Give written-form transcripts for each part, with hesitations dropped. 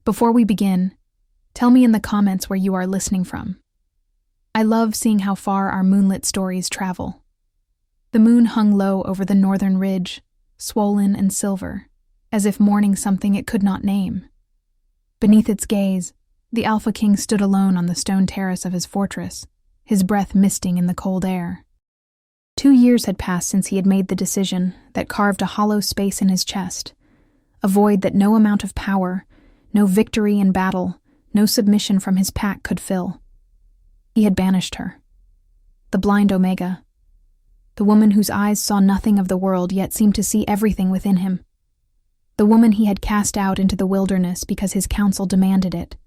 Before we begin, tell me in the comments where you are listening from. I love seeing how far our moonlit stories travel. The moon hung low over the northern ridge, swollen and silver, as if mourning something it could not name. Beneath its gaze, the Alpha King stood alone on the stone terrace of his fortress, his breath misting in the cold air. 2 years had passed since he had made the decision that carved a hollow space in his chest, a void that no amount of power, no victory in battle, no submission from his pack could fill. He had banished her. The blind Omega. The woman whose eyes saw nothing of the world yet seemed to see everything within him. The woman he had cast out into the wilderness because his counsel demanded it,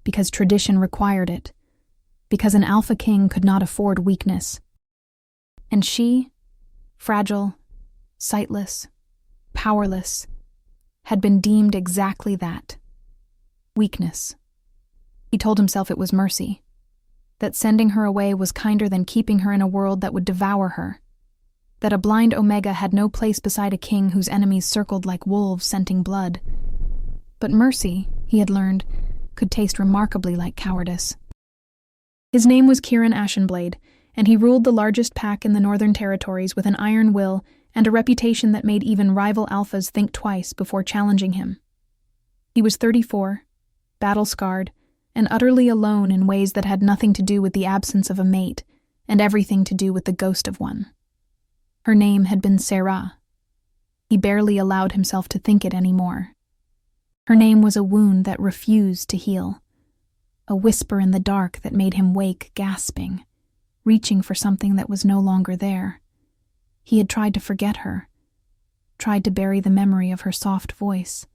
because tradition required it, because an Alpha King could not afford weakness. And she, fragile, sightless, powerless, had been deemed exactly that. Weakness. He told himself it was mercy, that sending her away was kinder than keeping her in a world that would devour her, that a blind Omega had no place beside a king whose enemies circled like wolves scenting blood. But mercy, he had learned, could taste remarkably like cowardice. His name was Kieran Ashenblade, and he ruled the largest pack in the Northern Territories with an iron will and a reputation that made even rival alphas think twice before challenging him. He was 34, battle-scarred, and utterly alone in ways that had nothing to do with the absence of a mate and everything to do with the ghost of one. Her name had been Sarah. He barely allowed himself to think it anymore. Her name was a wound that refused to heal, a whisper in the dark that made him wake gasping, reaching for something that was no longer there. He had tried to forget her, tried to bury the memory of her soft voice,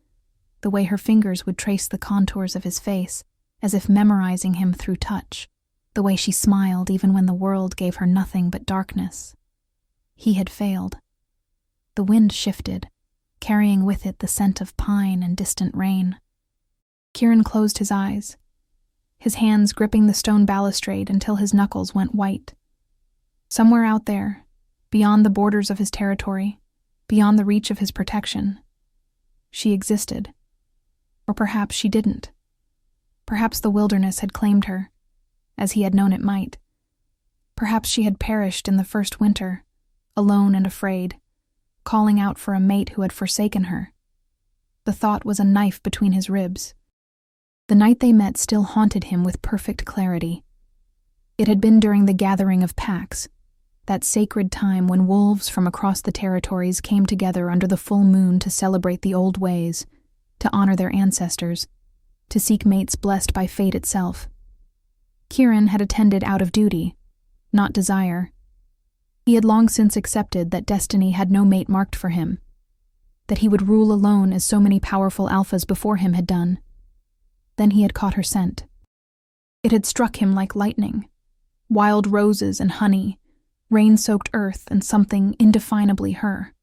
the way her fingers would trace the contours of his face, as if memorizing him through touch, the way she smiled even when the world gave her nothing but darkness. He had failed. The wind shifted, carrying with it the scent of pine and distant rain. Kieran closed his eyes, his hands gripping the stone balustrade until his knuckles went white. Somewhere out there, beyond the borders of his territory, beyond the reach of his protection, she existed. Or perhaps she didn't. Perhaps the wilderness had claimed her, as he had known it might. Perhaps she had perished in the first winter, alone and afraid, calling out for a mate who had forsaken her. The thought was a knife between his ribs. The night they met still haunted him with perfect clarity. It had been during the gathering of packs, that sacred time when wolves from across the territories came together under the full moon to celebrate the old ways, to honor their ancestors, to seek mates blessed by fate itself. Kieran had attended out of duty, not desire. He had long since accepted that destiny had no mate marked for him, that he would rule alone as so many powerful alphas before him had done. Then he had caught her scent. It had struck him like lightning. Wild roses and honey, rain-soaked earth and something indefinably her.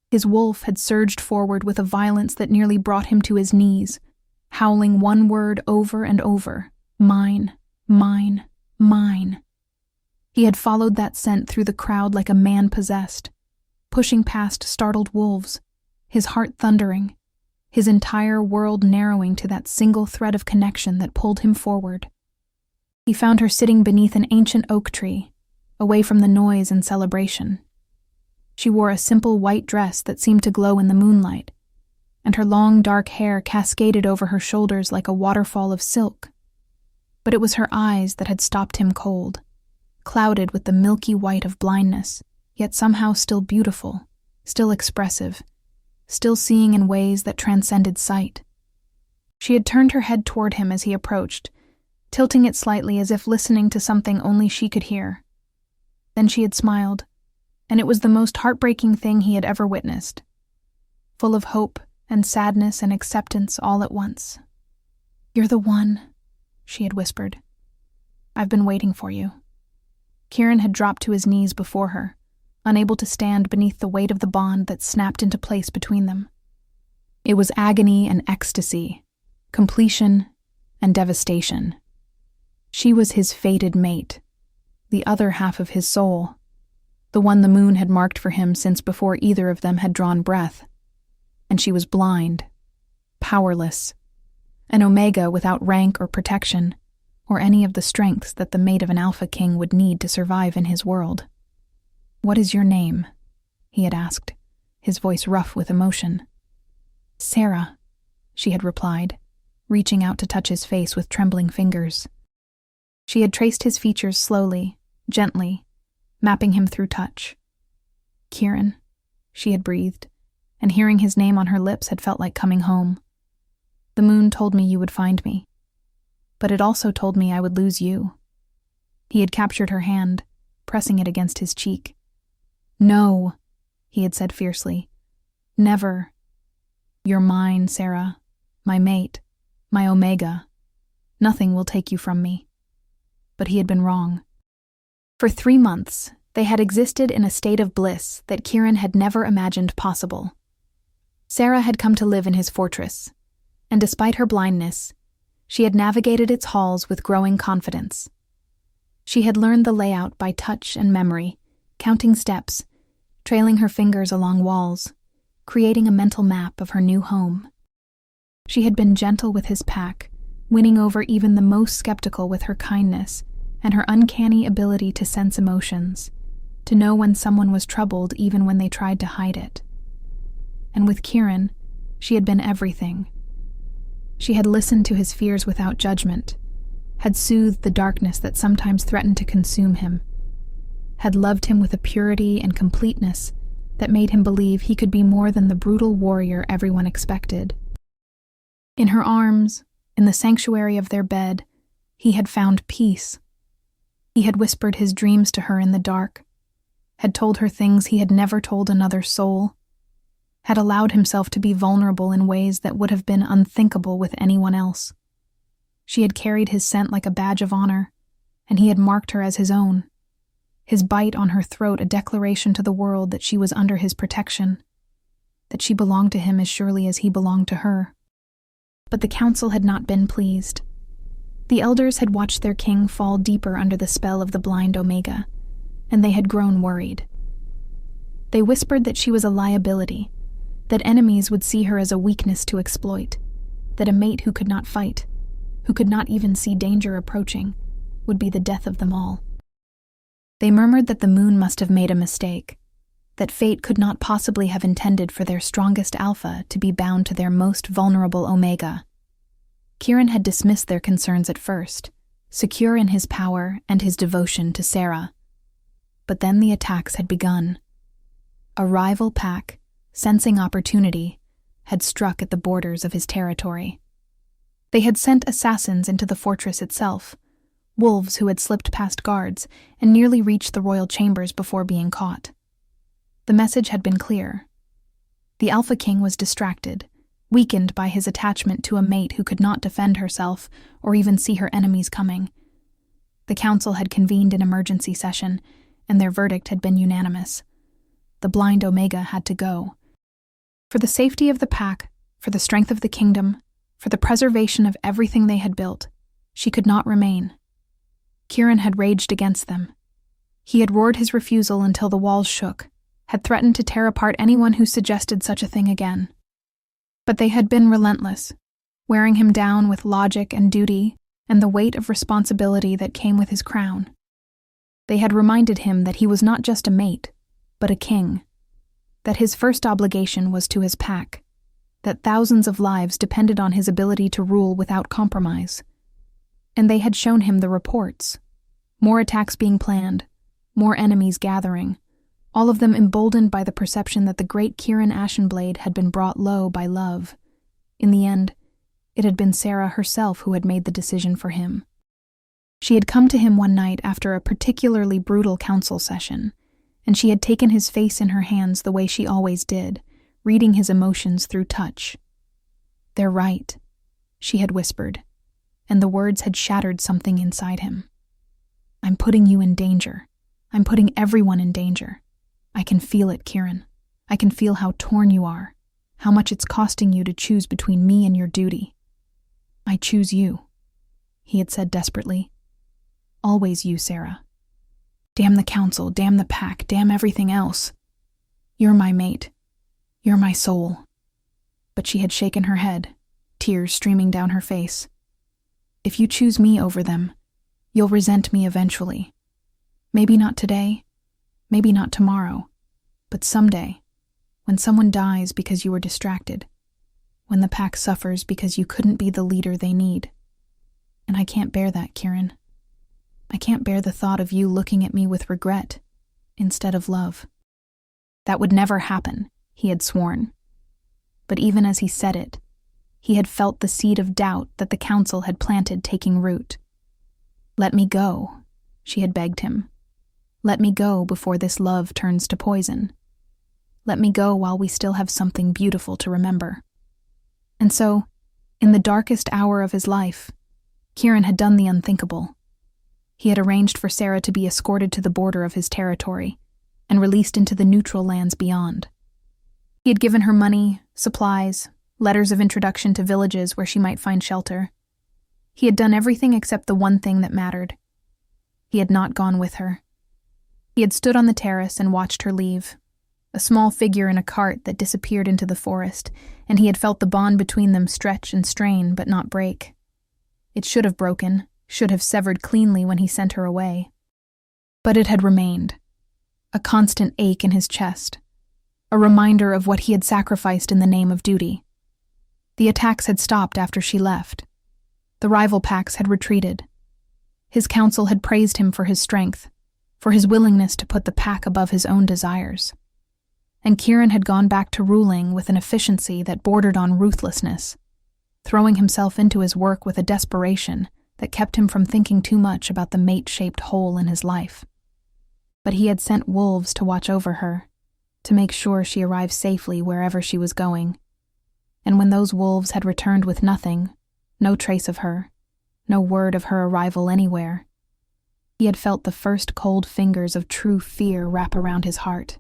His wolf had surged forward with a violence that nearly brought him to his knees, howling one word over and over, mine, mine, mine. He had followed that scent through the crowd like a man possessed, pushing past startled wolves, his heart thundering, his entire world narrowing to that single thread of connection that pulled him forward. He found her sitting beneath an ancient oak tree, away from the noise and celebration. She wore a simple white dress that seemed to glow in the moonlight, and her long dark hair cascaded over her shoulders like a waterfall of silk. But it was her eyes that had stopped him cold, clouded with the milky white of blindness, yet somehow still beautiful, still expressive, still seeing in ways that transcended sight. She had turned her head toward him as he approached, tilting it slightly as if listening to something only she could hear. Then she had smiled, and it was the most heartbreaking thing he had ever witnessed, full of hope and sadness and acceptance all at once. "You're the one," she had whispered. "I've been waiting for you." Kieran had dropped to his knees before her, unable to stand beneath the weight of the bond that snapped into place between them. It was agony and ecstasy, completion and devastation. She was his fated mate, the other half of his soul, the one the moon had marked for him since before either of them had drawn breath. And she was blind, powerless, an Omega without rank or protection, or any of the strengths that the mate of an Alpha King would need to survive in his world. "What is your name?" he had asked, his voice rough with emotion. "Sarah," she had replied, reaching out to touch his face with trembling fingers. She had traced his features slowly, gently, mapping him through touch. "Kieran," she had breathed, and hearing his name on her lips had felt like coming home. "The moon told me you would find me, but it also told me I would lose you." He had captured her hand, pressing it against his cheek. "No," he had said fiercely. "Never. You're mine, Sarah, my mate, my Omega. Nothing will take you from me." But he had been wrong. For 3 months, they had existed in a state of bliss that Kieran had never imagined possible. Sarah had come to live in his fortress, and despite her blindness, she had navigated its halls with growing confidence. She had learned the layout by touch and memory, counting steps, trailing her fingers along walls, creating a mental map of her new home. She had been gentle with his pack, winning over even the most skeptical with her kindness and her uncanny ability to sense emotions, to know when someone was troubled even when they tried to hide it. And with Kieran, she had been everything. She had listened to his fears without judgment, had soothed the darkness that sometimes threatened to consume him, had loved him with a purity and completeness that made him believe he could be more than the brutal warrior everyone expected. In her arms, in the sanctuary of their bed, he had found peace. He had whispered his dreams to her in the dark, had told her things he had never told another soul, had allowed himself to be vulnerable in ways that would have been unthinkable with anyone else. She had carried his scent like a badge of honor, and he had marked her as his own, his bite on her throat a declaration to the world that she was under his protection, that she belonged to him as surely as he belonged to her. But the council had not been pleased. The elders had watched their king fall deeper under the spell of the blind Omega, and they had grown worried. They whispered that she was a liability, that enemies would see her as a weakness to exploit, that a mate who could not fight, who could not even see danger approaching, would be the death of them all. They murmured that the moon must have made a mistake, that fate could not possibly have intended for their strongest alpha to be bound to their most vulnerable Omega. Kieran had dismissed their concerns at first, secure in his power and his devotion to Sarah. But then the attacks had begun. A rival pack, sensing opportunity, had struck at the borders of his territory. They had sent assassins into the fortress itself, wolves who had slipped past guards and nearly reached the royal chambers before being caught. The message had been clear. The Alpha King was distracted, weakened by his attachment to a mate who could not defend herself or even see her enemies coming. The council had convened an emergency session, and their verdict had been unanimous. The blind Omega had to go. For the safety of the pack, for the strength of the kingdom, for the preservation of everything they had built, she could not remain. Kieran had raged against them. He had roared his refusal until the walls shook, had threatened to tear apart anyone who suggested such a thing again. But they had been relentless, wearing him down with logic and duty and the weight of responsibility that came with his crown. They had reminded him that he was not just a mate, but a king, that his first obligation was to his pack, that thousands of lives depended on his ability to rule without compromise. And they had shown him the reports. More attacks being planned, more enemies gathering, all of them emboldened by the perception that the great Kieran Ashenblade had been brought low by love. In the end, it had been Sarah herself who had made the decision for him. She had come to him one night after a particularly brutal council session, and she had taken his face in her hands the way she always did, reading his emotions through touch. "They're right," she had whispered, and the words had shattered something inside him. "I'm putting you in danger. I'm putting everyone in danger. I can feel it, Kieran. I can feel how torn you are, how much it's costing you to choose between me and your duty." "I choose you," he had said desperately. "Always you, Sarah. Damn the council, damn the pack, damn everything else. You're my mate. You're my soul." But she had shaken her head, tears streaming down her face. "If you choose me over them, you'll resent me eventually. Maybe not today, maybe not tomorrow, but someday, when someone dies because you were distracted, when the pack suffers because you couldn't be the leader they need. And I can't bear that, Kieran. I can't bear the thought of you looking at me with regret instead of love." That would never happen, he had sworn. But even as he said it, he had felt the seed of doubt that the council had planted taking root. "Let me go," she had begged him. "Let me go before this love turns to poison. Let me go while we still have something beautiful to remember." And so, in the darkest hour of his life, Kieran had done the unthinkable. He had arranged for Sarah to be escorted to the border of his territory and released into the neutral lands beyond. He had given her money, supplies, letters of introduction to villages where she might find shelter. He had done everything except the one thing that mattered. He had not gone with her. He had stood on the terrace and watched her leave, a small figure in a cart that disappeared into the forest, and he had felt the bond between them stretch and strain but not break. It should have broken, should have severed cleanly when he sent her away. But it had remained, a constant ache in his chest, a reminder of what he had sacrificed in the name of duty. The attacks had stopped after she left. The rival packs had retreated. His council had praised him for his strength, for his willingness to put the pack above his own desires. And Kieran had gone back to ruling with an efficiency that bordered on ruthlessness, throwing himself into his work with a desperation that kept him from thinking too much about the mate-shaped hole in his life. But he had sent wolves to watch over her, to make sure she arrived safely wherever she was going. And when those wolves had returned with nothing, no trace of her, no word of her arrival anywhere, he had felt the first cold fingers of true fear wrap around his heart.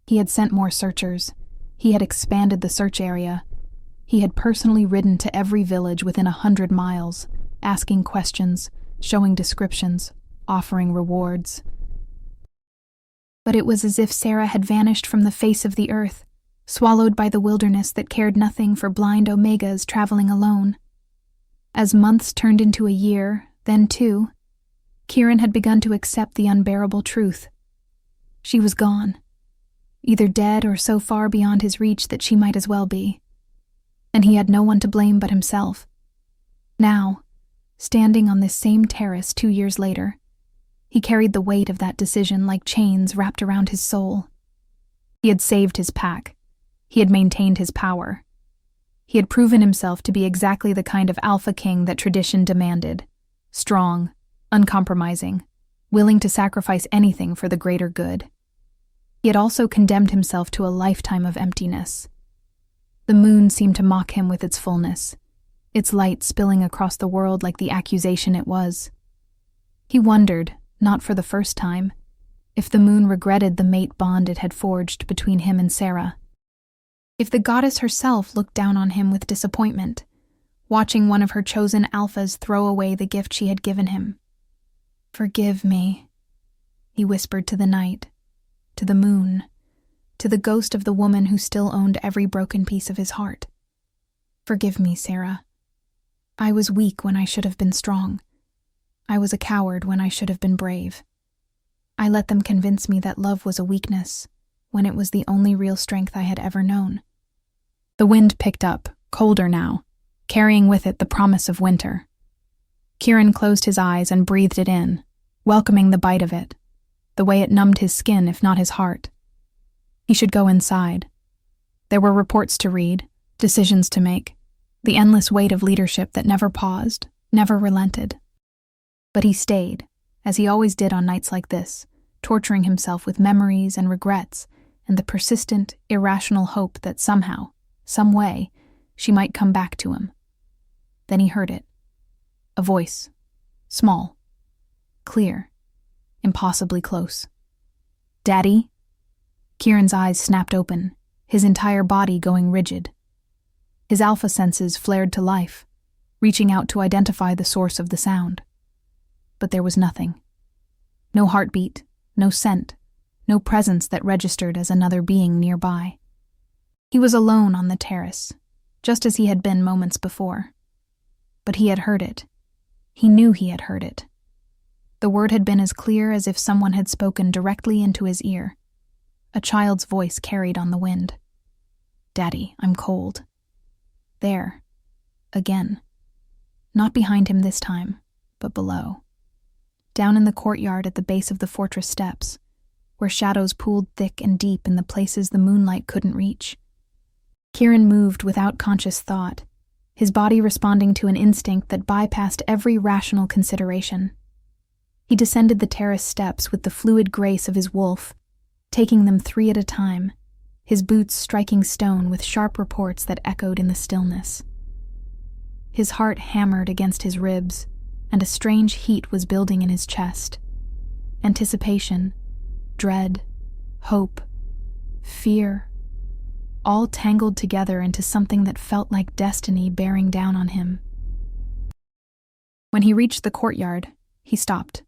He had sent more searchers. He had expanded the search area. He had personally ridden to every village within 100 miles, asking questions, showing descriptions, offering rewards. But it was as if Sarah had vanished from the face of the earth, swallowed by the wilderness that cared nothing for blind Omegas traveling alone. As months turned into a year, then 2, Kieran had begun to accept the unbearable truth. She was gone, either dead or so far beyond his reach that she might as well be. And he had no one to blame but himself. Now, standing on this same terrace 2 years later, he carried the weight of that decision like chains wrapped around his soul. He had saved his pack. He had maintained his power. He had proven himself to be exactly the kind of alpha king that tradition demanded. Strong, uncompromising, willing to sacrifice anything for the greater good. He had also condemned himself to a lifetime of emptiness. The moon seemed to mock him with its fullness, its light spilling across the world like the accusation it was. He wondered, not for the first time, if the moon regretted the mate bond it had forged between him and Sarah. If the goddess herself looked down on him with disappointment, watching one of her chosen alphas throw away the gift she had given him. "Forgive me," he whispered to the night, to the moon, to the ghost of the woman who still owned every broken piece of his heart. "Forgive me, Sarah. I was weak when I should have been strong. I was a coward when I should have been brave. I let them convince me that love was a weakness, when it was the only real strength I had ever known." The wind picked up, colder now, carrying with it the promise of winter. Kieran closed his eyes and breathed it in, welcoming the bite of it, the way it numbed his skin if not his heart. He should go inside. There were reports to read, decisions to make, the endless weight of leadership that never paused, never relented. But he stayed, as he always did on nights like this, torturing himself with memories and regrets and the persistent, irrational hope that somehow, some way, she might come back to him. Then he heard it. A voice. Small. Clear. Impossibly close. "Daddy?" Kieran's eyes snapped open, his entire body going rigid. His alpha senses flared to life, reaching out to identify the source of the sound. But there was nothing. No heartbeat, no scent, no presence that registered as another being nearby. He was alone on the terrace, just as he had been moments before. But he had heard it. He knew he had heard it. The word had been as clear as if someone had spoken directly into his ear. A child's voice carried on the wind. "Daddy, I'm cold." There. Again. Not behind him this time, but below. Down in the courtyard at the base of the fortress steps, where shadows pooled thick and deep in the places the moonlight couldn't reach. Kieran moved without conscious thought, his body responding to an instinct that bypassed every rational consideration. He descended the terrace steps with the fluid grace of his wolf, taking them 3 at a time, his boots striking stone with sharp reports that echoed in the stillness. His heart hammered against his ribs, and a strange heat was building in his chest. Anticipation, dread, hope, fear, all tangled together into something that felt like destiny bearing down on him. When he reached the courtyard, he stopped.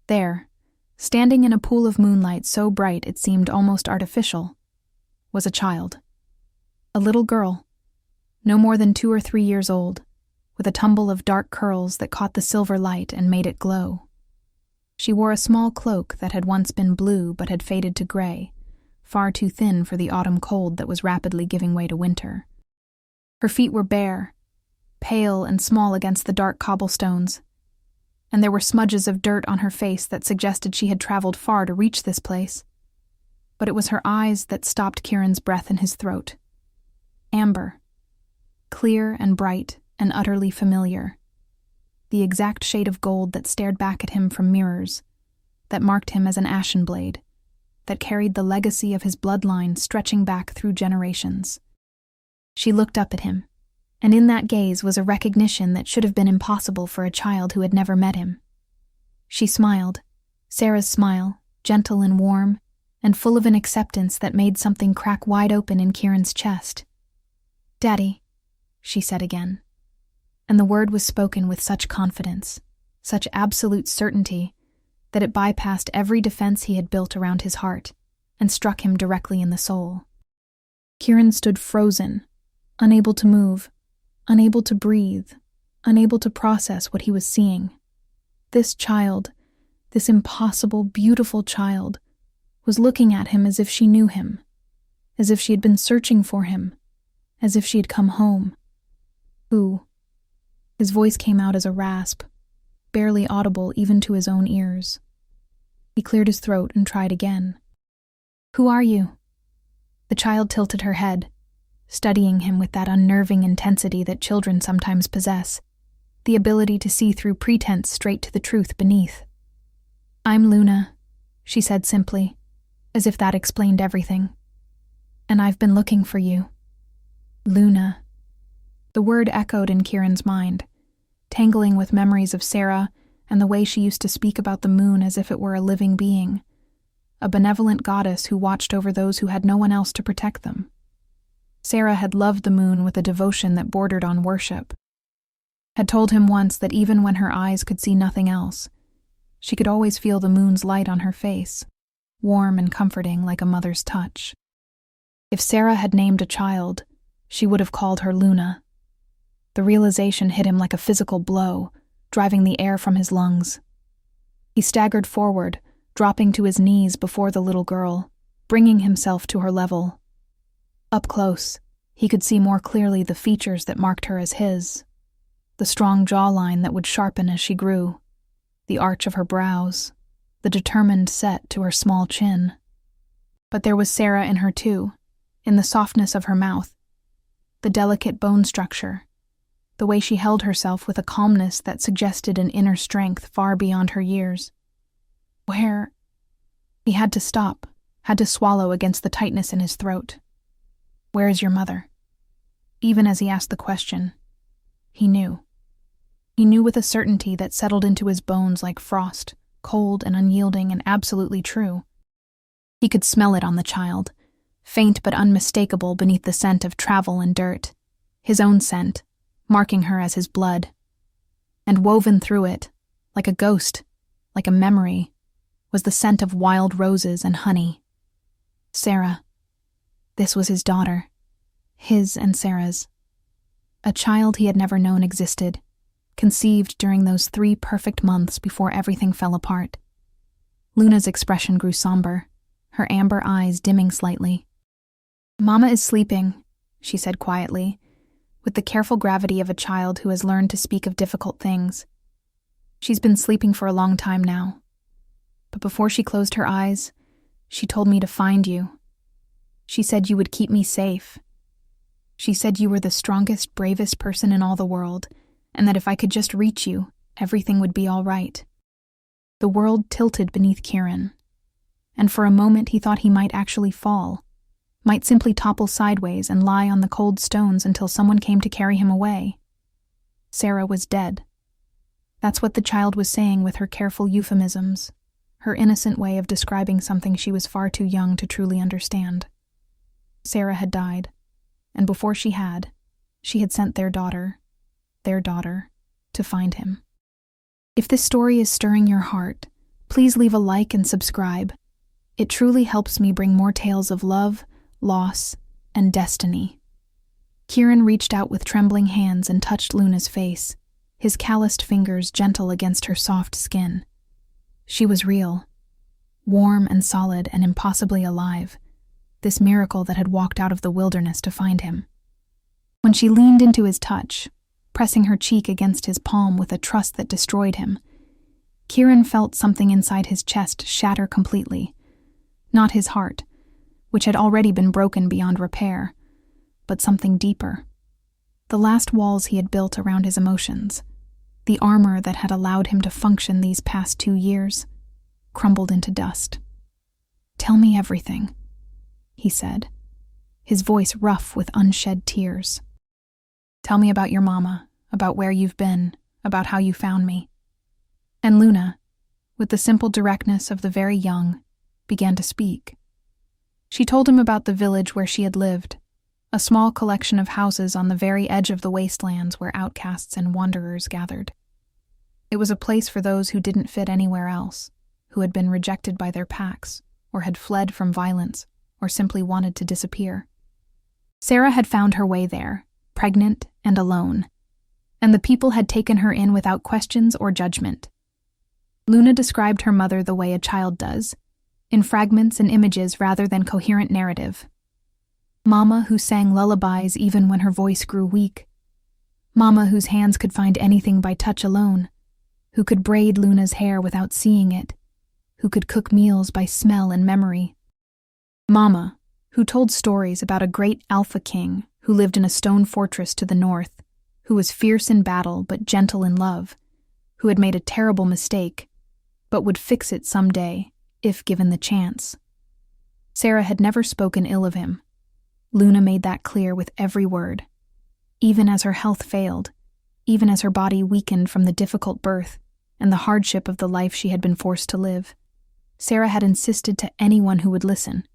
There, standing in a pool of moonlight so bright it seemed almost artificial, was a child. A little girl, no more than 2 or 3 years old, with a tumble of dark curls that caught the silver light and made it glow. She wore a small cloak that had once been blue but had faded to gray, far too thin for the autumn cold that was rapidly giving way to winter. Her feet were bare, pale and small against the dark cobblestones, and there were smudges of dirt on her face that suggested she had traveled far to reach this place. But it was her eyes that stopped Kieran's breath in his throat. Amber, clear and bright and utterly familiar. The exact shade of gold that stared back at him from mirrors, that marked him as an ashen blade, that carried the legacy of his bloodline stretching back through generations. She looked up at him, and in that gaze was a recognition that should have been impossible for a child who had never met him. She smiled, Sarah's smile, gentle and warm, and full of an acceptance that made something crack wide open in Kieran's chest. "Daddy," she said again. And the word was spoken with such confidence, such absolute certainty, that it bypassed every defense he had built around his heart and struck him directly in the soul. Kieran stood frozen, unable to move, unable to breathe, unable to process what he was seeing. This child, this impossible, beautiful child, was looking at him as if she knew him, as if she had been searching for him, as if she had come home. Who? His voice came out as a rasp, barely audible even to his own ears. He cleared his throat and tried again. "Who are you?" The child tilted her head, studying him with that unnerving intensity that children sometimes possess, the ability to see through pretense straight to the truth beneath. "I'm Luna," she said simply, as if that explained everything. "And I've been looking for you." Luna. The word echoed in Kieran's mind, tangling with memories of Sarah and the way she used to speak about the moon as if it were a living being, a benevolent goddess who watched over those who had no one else to protect them. Sarah had loved the moon with a devotion that bordered on worship, had told him once that even when her eyes could see nothing else, she could always feel the moon's light on her face, warm and comforting like a mother's touch. If Sarah had named a child, she would have called her Luna. The realization hit him like a physical blow, driving the air from his lungs. He staggered forward, dropping to his knees before the little girl, bringing himself to her level. Up close, he could see more clearly the features that marked her as his, the strong jawline that would sharpen as she grew, the arch of her brows, the determined set to her small chin. But there was Sarah in her too, in the softness of her mouth, the delicate bone structure, the way she held herself with a calmness that suggested an inner strength far beyond her years. Where? He had to stop, had to swallow against the tightness in his throat. "Where is your mother?" Even as he asked the question, he knew. He knew with a certainty that settled into his bones like frost, cold and unyielding and absolutely true. He could smell it on the child, faint but unmistakable beneath the scent of travel and dirt, his own scent, marking her as his blood. And woven through it, like a ghost, like a memory, was the scent of wild roses and honey. Sarah. This was his daughter. His and Sarah's. A child he had never known existed, conceived during those 3 perfect months before everything fell apart. Luna's expression grew somber, her amber eyes dimming slightly. "Mama is sleeping," she said quietly, with the careful gravity of a child who has learned to speak of difficult things. "She's been sleeping for a long time now. But before she closed her eyes, she told me to find you. She said you would keep me safe. She said you were the strongest, bravest person in all the world, and that if I could just reach you, everything would be all right." The world tilted beneath Kieran, and for a moment he thought he might actually fall, might simply topple sideways and lie on the cold stones until someone came to carry him away. Sarah was dead. That's what the child was saying with her careful euphemisms, her innocent way of describing something she was far too young to truly understand. Sarah had died, and before she had sent their daughter, to find him. If this story is stirring your heart, please leave a like and subscribe. It truly helps me bring more tales of love, loss, and destiny. Kieran reached out with trembling hands and touched Luna's face, his calloused fingers gentle against her soft skin. She was real, warm and solid and impossibly alive, this miracle that had walked out of the wilderness to find him. When she leaned into his touch, pressing her cheek against his palm with a trust that destroyed him, Kieran felt something inside his chest shatter completely. Not his heart, which had already been broken beyond repair, but something deeper. The last walls he had built around his emotions, the armor that had allowed him to function these past 2 years, crumbled into dust. "Tell me everything," he said, his voice rough with unshed tears. "Tell me about your mama, about where you've been, about how you found me." And Luna, with the simple directness of the very young, began to speak. She told him about the village where she had lived, a small collection of houses on the very edge of the wastelands where outcasts and wanderers gathered. It was a place for those who didn't fit anywhere else, who had been rejected by their packs, or had fled from violence, or simply wanted to disappear. Sarah had found her way there, pregnant and alone, and the people had taken her in without questions or judgment. Luna described her mother the way a child does, in fragments and images rather than coherent narrative. Mama who sang lullabies even when her voice grew weak. Mama whose hands could find anything by touch alone, who could braid Luna's hair without seeing it, who could cook meals by smell and memory. Mama who told stories about a great alpha king who lived in a stone fortress to the north, who was fierce in battle but gentle in love, who had made a terrible mistake, but would fix it someday, if given the chance. Sarah had never spoken ill of him. Luna made that clear with every word. Even as her health failed, even as her body weakened from the difficult birth and the hardship of the life she had been forced to live, Sarah had insisted to anyone who would listen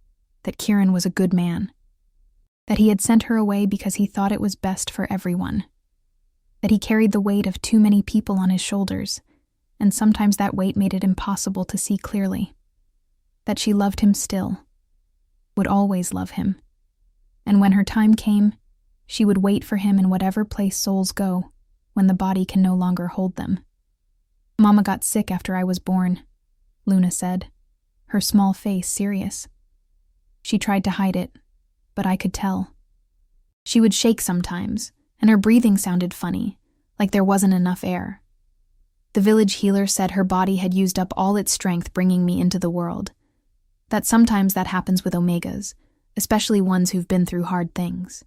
that Kieran was a good man, that he had sent her away because he thought it was best for everyone, that he carried the weight of too many people on his shoulders, and sometimes that weight made it impossible to see clearly, that she loved him still, would always love him, and when her time came, she would wait for him in whatever place souls go when the body can no longer hold them. "Mama got sick after I was born," Luna said, her small face serious. "She tried to hide it, but I could tell. She would shake sometimes, and her breathing sounded funny, like there wasn't enough air. The village healer said her body had used up all its strength bringing me into the world. That sometimes that happens with Omegas, especially ones who've been through hard things."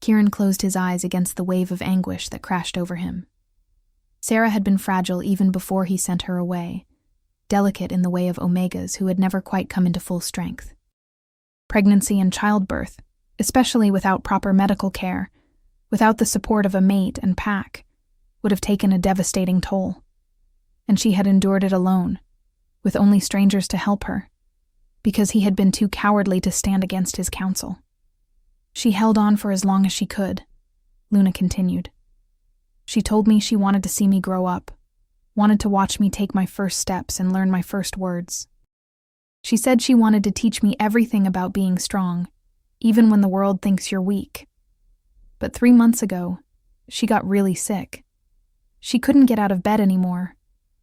Kieran closed his eyes against the wave of anguish that crashed over him. Sarah had been fragile even before he sent her away, delicate in the way of Omegas who had never quite come into full strength. Pregnancy and childbirth, especially without proper medical care, without the support of a mate and pack, would have taken a devastating toll. And she had endured it alone, with only strangers to help her, because he had been too cowardly to stand against his counsel. She held on for as long as she could, Luna continued. She told me she wanted to see me grow up, wanted to watch me take my first steps and learn my first words. She said she wanted to teach me everything about being strong, even when the world thinks you're weak. But 3 months ago, she got really sick. She couldn't get out of bed anymore,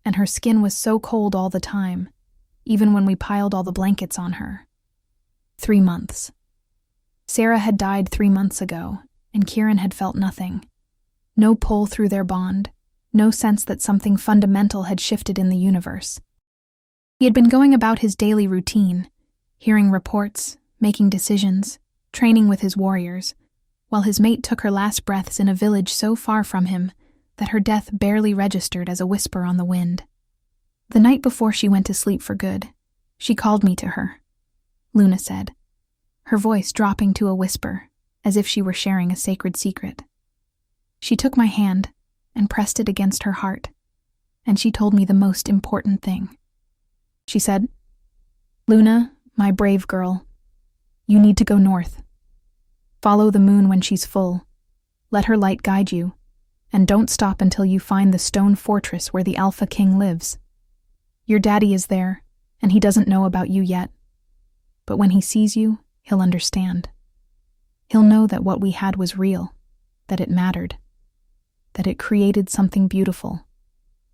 and her skin was so cold all the time, even when we piled all the blankets on her. 3 months. Sarah had died 3 months ago, and Kieran had felt nothing. No pull through their bond, no sense that something fundamental had shifted in the universe. He had been going about his daily routine, hearing reports, making decisions, training with his warriors, while his mate took her last breaths in a village so far from him that her death barely registered as a whisper on the wind. The night before she went to sleep for good, she called me to her, Luna said, her voice dropping to a whisper, as if she were sharing a sacred secret. She took my hand and pressed it against her heart, and she told me the most important thing. She said, "Luna, my brave girl, you need to go north. Follow the moon when she's full. Let her light guide you, and don't stop until you find the stone fortress where the Alpha King lives. Your daddy is there, and he doesn't know about you yet. But when he sees you, he'll understand. He'll know that what we had was real, that it mattered, that it created something beautiful,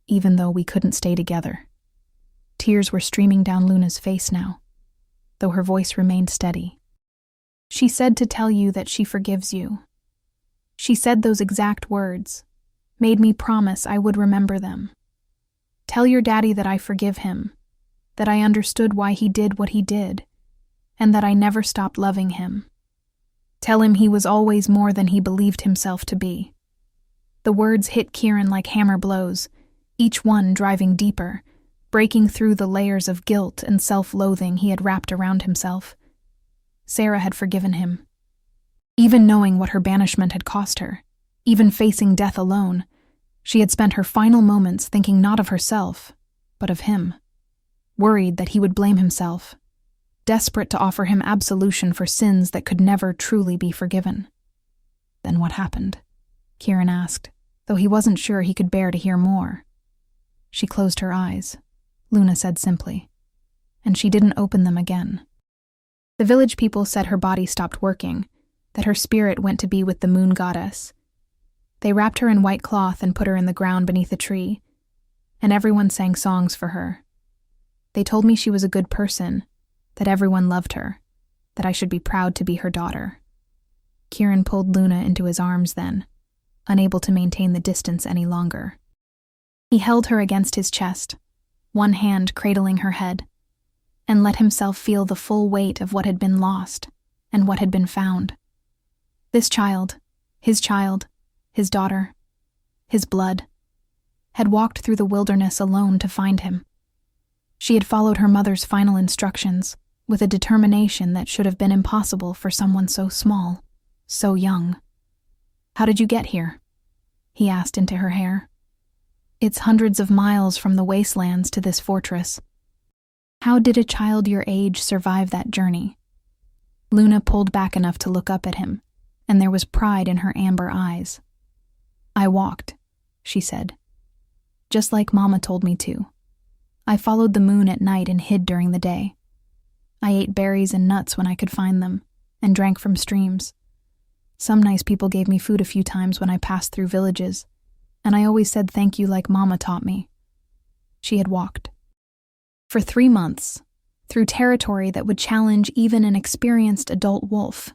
even though we couldn't stay together." Tears were streaming down Luna's face now, though her voice remained steady. "She said to tell you that she forgives you. She said those exact words, made me promise I would remember them. Tell your daddy that I forgive him, that I understood why he did what he did, and that I never stopped loving him. Tell him he was always more than he believed himself to be." The words hit Kieran like hammer blows, each one driving deeper, breaking through the layers of guilt and self-loathing he had wrapped around himself. Sarah had forgiven him. Even knowing what her banishment had cost her, even facing death alone, she had spent her final moments thinking not of herself, but of him, worried that he would blame himself, desperate to offer him absolution for sins that could never truly be forgiven. "Then what happened?" Kieran asked, though he wasn't sure he could bear to hear more. "She closed her eyes," Luna said simply, "and she didn't open them again. The village people said her body stopped working, that her spirit went to be with the moon goddess. They wrapped her in white cloth and put her in the ground beneath a tree, and everyone sang songs for her. They told me she was a good person, that everyone loved her, that I should be proud to be her daughter." Kieran pulled Luna into his arms then, unable to maintain the distance any longer. He held her against his chest, one hand cradling her head, and let himself feel the full weight of what had been lost and what had been found. This child, his daughter, his blood, had walked through the wilderness alone to find him. She had followed her mother's final instructions with a determination that should have been impossible for someone so small, so young. "How did you get here?" he asked into her hair. "It's hundreds of miles from the wastelands to this fortress. How did a child your age survive that journey?" Luna pulled back enough to look up at him, and there was pride in her amber eyes. "I walked," she said. "Just like Mama told me to. I followed the moon at night and hid during the day. I ate berries and nuts when I could find them, and drank from streams. Some nice people gave me food a few times when I passed through villages, and I always said thank you like Mama taught me." She had walked. For 3 months, through territory that would challenge even an experienced adult wolf,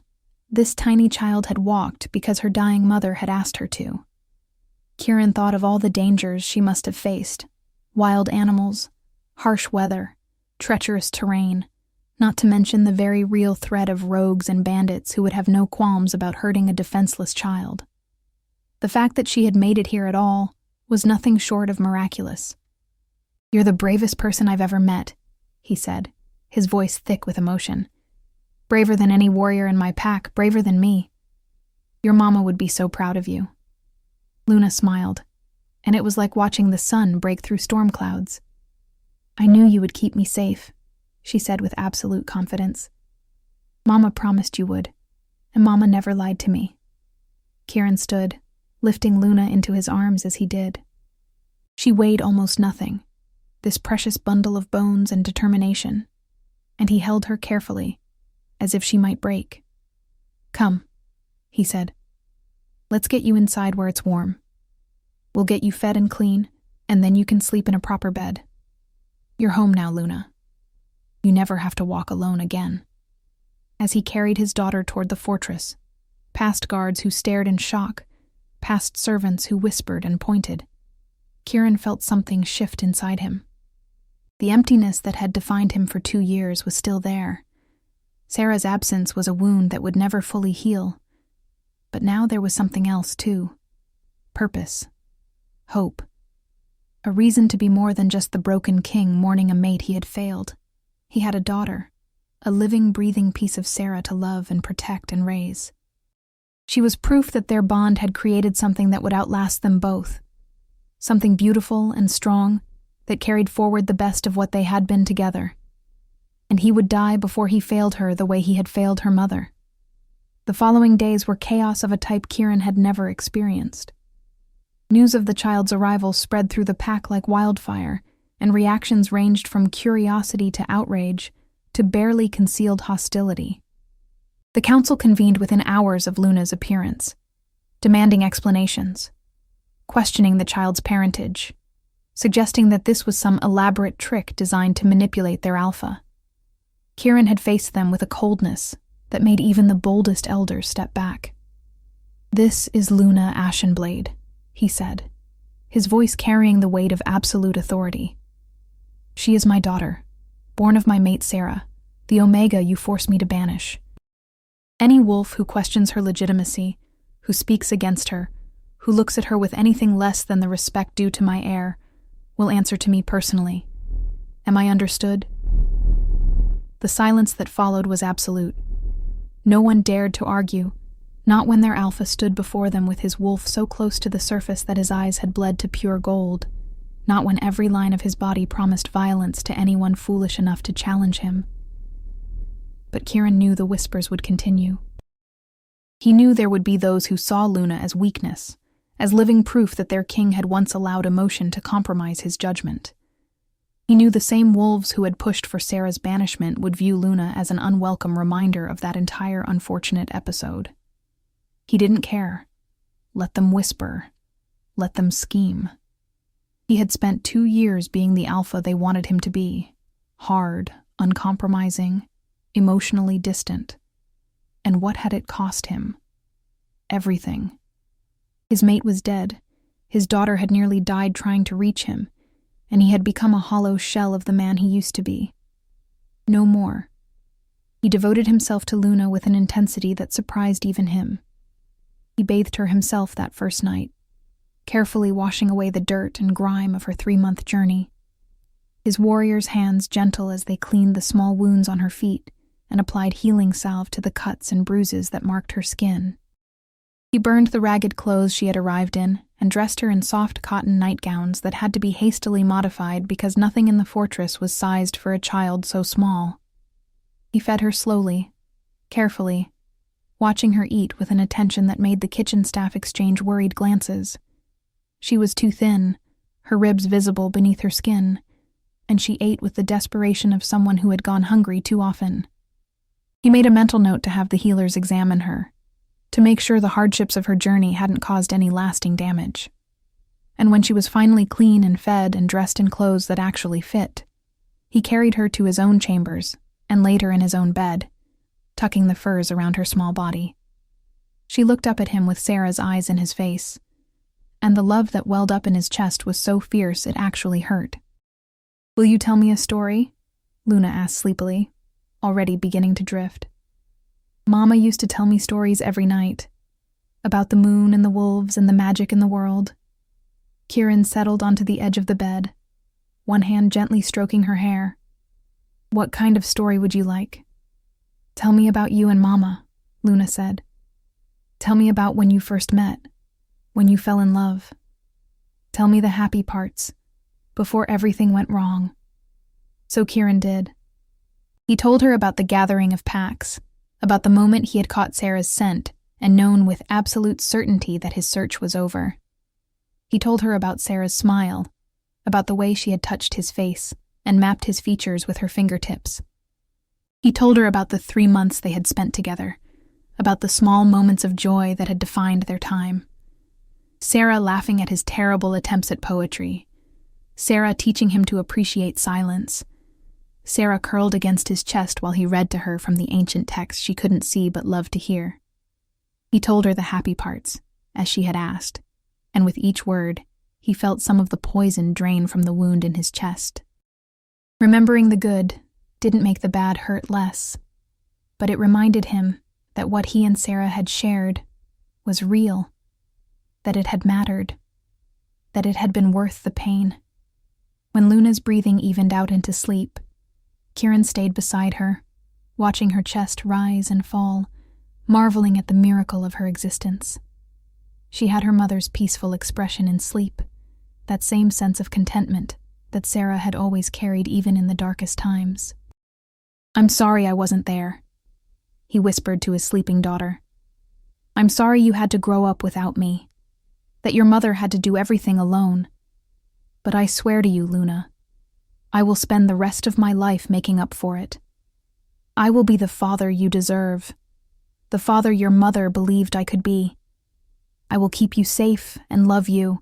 this tiny child had walked because her dying mother had asked her to. Kieran thought of all the dangers she must have faced: wild animals, harsh weather, treacherous terrain, not to mention the very real threat of rogues and bandits who would have no qualms about hurting a defenseless child. The fact that she had made it here at all was nothing short of miraculous. "You're the bravest person I've ever met," he said, his voice thick with emotion. "Braver than any warrior in my pack, braver than me. Your mama would be so proud of you." Luna smiled, and it was like watching the sun break through storm clouds. "I knew you would keep me safe," she said with absolute confidence. "Mama promised you would, and Mama never lied to me." Kieran stood, lifting Luna into his arms as he did. She weighed almost nothing, this precious bundle of bones and determination, and he held her carefully, as if she might break. "Come," he said. Let's get you inside where it's warm. We'll get you fed and clean, and then you can sleep in a proper bed. You're home now, Luna. You never have to walk alone again." As he carried his daughter toward the fortress, past guards who stared in shock, past servants who whispered and pointed, Kieran felt something shift inside him. The emptiness that had defined him for 2 years was still there. Sarah's absence was a wound that would never fully heal. But now there was something else, too. Purpose. Hope. A reason to be more than just the broken king mourning a mate he had failed. He had a daughter, a living, breathing piece of Sarah to love and protect and raise. She was proof that their bond had created something that would outlast them both. Something beautiful and strong that carried forward the best of what they had been together. And he would die before he failed her the way he had failed her mother. The following days were chaos of a type Kieran had never experienced. News of the child's arrival spread through the pack like wildfire, and reactions ranged from curiosity to outrage to barely concealed hostility. The council convened within hours of Luna's appearance, demanding explanations, questioning the child's parentage, suggesting that this was some elaborate trick designed to manipulate their alpha. Kieran had faced them with a coldness that made even the boldest elders step back. "This is Luna Ashenblade," he said, his voice carrying the weight of absolute authority. "She is my daughter, born of my mate Sarah, the Omega you forced me to banish. Any wolf who questions her legitimacy, who speaks against her, who looks at her with anything less than the respect due to my heir, will answer to me personally. Am I understood?" The silence that followed was absolute. No one dared to argue, not when their alpha stood before them with his wolf so close to the surface that his eyes had bled to pure gold, not when every line of his body promised violence to anyone foolish enough to challenge him. But Kieran knew the whispers would continue. He knew there would be those who saw Luna as weakness, as living proof that their king had once allowed emotion to compromise his judgment. He knew the same wolves who had pushed for Sarah's banishment would view Luna as an unwelcome reminder of that entire unfortunate episode. He didn't care. Let them whisper. Let them scheme. He had spent 2 years being the alpha they wanted him to be, hard, uncompromising, emotionally distant. And what had it cost him? Everything. His mate was dead. His daughter had nearly died trying to reach him, and he had become a hollow shell of the man he used to be. No more. He devoted himself to Luna with an intensity that surprised even him. He bathed her himself that first night, carefully washing away the dirt and grime of her 3-month journey. His warrior's hands gentle as they cleaned the small wounds on her feet and applied healing salve to the cuts and bruises that marked her skin. He burned the ragged clothes she had arrived in and dressed her in soft cotton nightgowns that had to be hastily modified because nothing in the fortress was sized for a child so small. He fed her slowly, carefully, watching her eat with an attention that made the kitchen staff exchange worried glances. She was too thin, her ribs visible beneath her skin, and she ate with the desperation of someone who had gone hungry too often. He made a mental note to have the healers examine her, to make sure the hardships of her journey hadn't caused any lasting damage. And when she was finally clean and fed and dressed in clothes that actually fit, he carried her to his own chambers and laid her in his own bed, tucking the furs around her small body. She looked up at him with Sarah's eyes in his face, and the love that welled up in his chest was so fierce it actually hurt. "Will you tell me a story?" Luna asked sleepily, already beginning to drift. "Mama used to tell me stories every night, about the moon and the wolves and the magic in the world." Kieran settled onto the edge of the bed, one hand gently stroking her hair. "What kind of story would you like?" "Tell me about you and Mama," Luna said. "Tell me about when you first met, when you fell in love. Tell me the happy parts, before everything went wrong." So Kieran did. He told her about the gathering of packs, about the moment he had caught Sarah's scent and known with absolute certainty that his search was over. He told her about Sarah's smile, about the way she had touched his face and mapped his features with her fingertips. He told her about the 3 months they had spent together, about the small moments of joy that had defined their time. Sarah laughing at his terrible attempts at poetry. Sarah teaching him to appreciate silence. Sarah curled against his chest while he read to her from the ancient text she couldn't see but loved to hear. He told her the happy parts, as she had asked, and with each word, he felt some of the poison drain from the wound in his chest. Remembering the good didn't make the bad hurt less, but it reminded him that what he and Sarah had shared was real, that it had mattered, that it had been worth the pain. When Luna's breathing evened out into sleep, Kieran stayed beside her, watching her chest rise and fall, marveling at the miracle of her existence. She had her mother's peaceful expression in sleep, that same sense of contentment that Sarah had always carried even in the darkest times. "I'm sorry I wasn't there," he whispered to his sleeping daughter. "I'm sorry you had to grow up without me, that your mother had to do everything alone. But I swear to you, Luna, I will spend the rest of my life making up for it. I will be the father you deserve, the father your mother believed I could be. I will keep you safe and love you,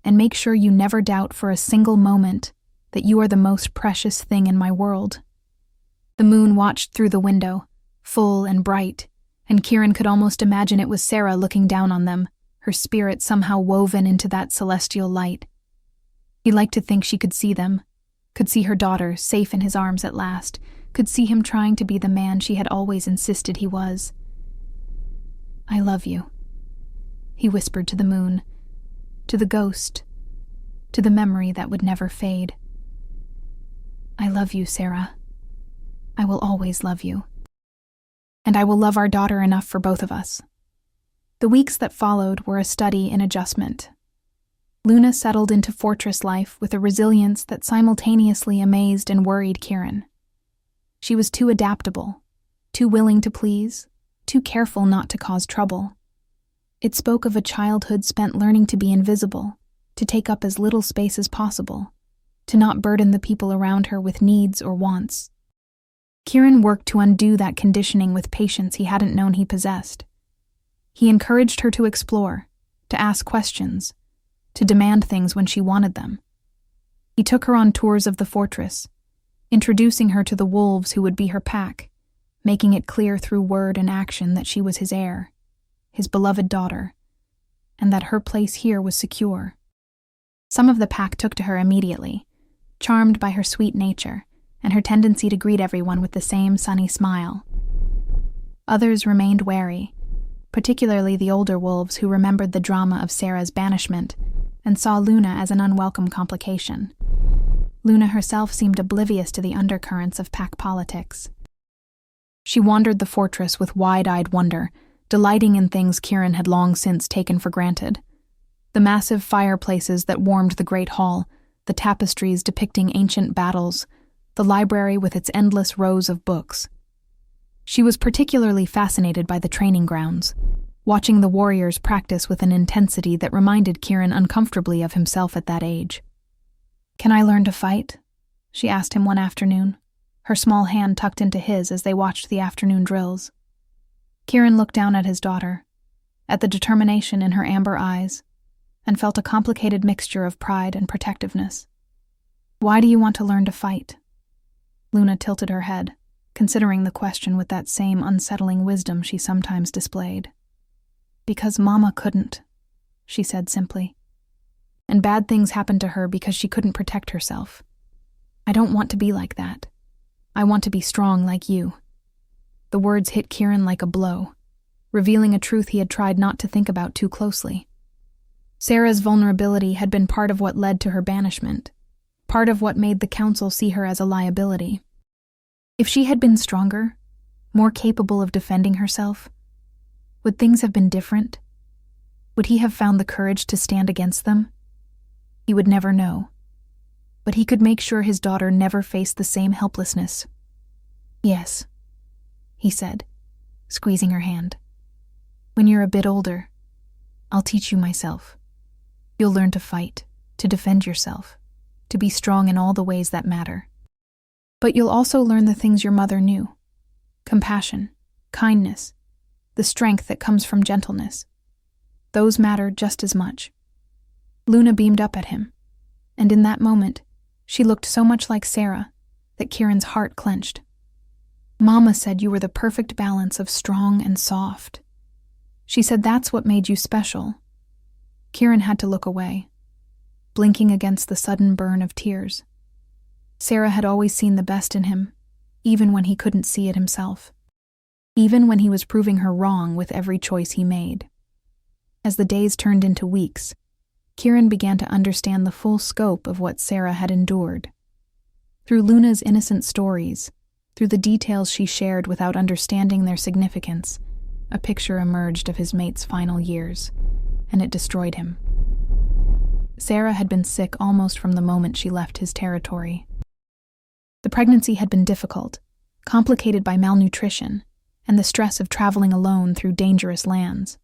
and make sure you never doubt for a single moment that you are the most precious thing in my world." The moon watched through the window, full and bright, and Kieran could almost imagine it was Sarah looking down on them, her spirit somehow woven into that celestial light. He liked to think she could see them, could see her daughter safe in his arms at last, could see him trying to be the man she had always insisted he was. "I love you," he whispered to the moon, to the ghost, to the memory that would never fade. "I love you, Sarah. I will always love you. And I will love our daughter enough for both of us." The weeks that followed were a study in adjustment. Luna settled into fortress life with a resilience that simultaneously amazed and worried Kieran. She was too adaptable, too willing to please, too careful not to cause trouble. It spoke of a childhood spent learning to be invisible, to take up as little space as possible, to not burden the people around her with needs or wants. Kieran worked to undo that conditioning with patience he hadn't known he possessed. He encouraged her to explore, to ask questions, to demand things when she wanted them. He took her on tours of the fortress, introducing her to the wolves who would be her pack, making it clear through word and action that she was his heir, his beloved daughter, and that her place here was secure. Some of the pack took to her immediately, charmed by her sweet nature and her tendency to greet everyone with the same sunny smile. Others remained wary, particularly the older wolves who remembered the drama of Sarah's banishment and saw Luna as an unwelcome complication. Luna herself seemed oblivious to the undercurrents of pack politics. She wandered the fortress with wide-eyed wonder, delighting in things Kieran had long since taken for granted. The massive fireplaces that warmed the great hall, the tapestries depicting ancient battles, the library with its endless rows of books. She was particularly fascinated by the training grounds, watching the warriors practice with an intensity that reminded Kieran uncomfortably of himself at that age. "Can I learn to fight?" she asked him one afternoon, her small hand tucked into his as they watched the afternoon drills. Kieran looked down at his daughter, at the determination in her amber eyes, and felt a complicated mixture of pride and protectiveness. "Why do you want to learn to fight?" Luna tilted her head, considering the question with that same unsettling wisdom she sometimes displayed. "Because Mama couldn't," she said simply. "And bad things happened to her because she couldn't protect herself. I don't want to be like that. I want to be strong like you." The words hit Kieran like a blow, revealing a truth he had tried not to think about too closely. Sarah's vulnerability had been part of what led to her banishment, part of what made the council see her as a liability. If she had been stronger, more capable of defending herself, would things have been different? Would he have found the courage to stand against them? He would never know. But he could make sure his daughter never faced the same helplessness. "Yes," he said, squeezing her hand. "When you're a bit older, I'll teach you myself. You'll learn to fight, to defend yourself, to be strong in all the ways that matter. But you'll also learn the things your mother knew: compassion, kindness, the strength that comes from gentleness. Those matter just as much. Luna beamed up at him, and in that moment, she looked so much like Sarah that Kieran's heart clenched. Mama said you were the perfect balance of strong and soft. She said that's what made you special. Kieran had to look away, blinking against the sudden burn of tears. Sarah had always seen the best in him, even when he couldn't see it himself. Even when he was proving her wrong with every choice he made. As the days turned into weeks, Kieran began to understand the full scope of what Sarah had endured. Through Luna's innocent stories, through the details she shared without understanding their significance, a picture emerged of his mate's final years, and it destroyed him. Sarah had been sick almost from the moment she left his territory. The pregnancy had been difficult, complicated by malnutrition and the stress of traveling alone through dangerous lands.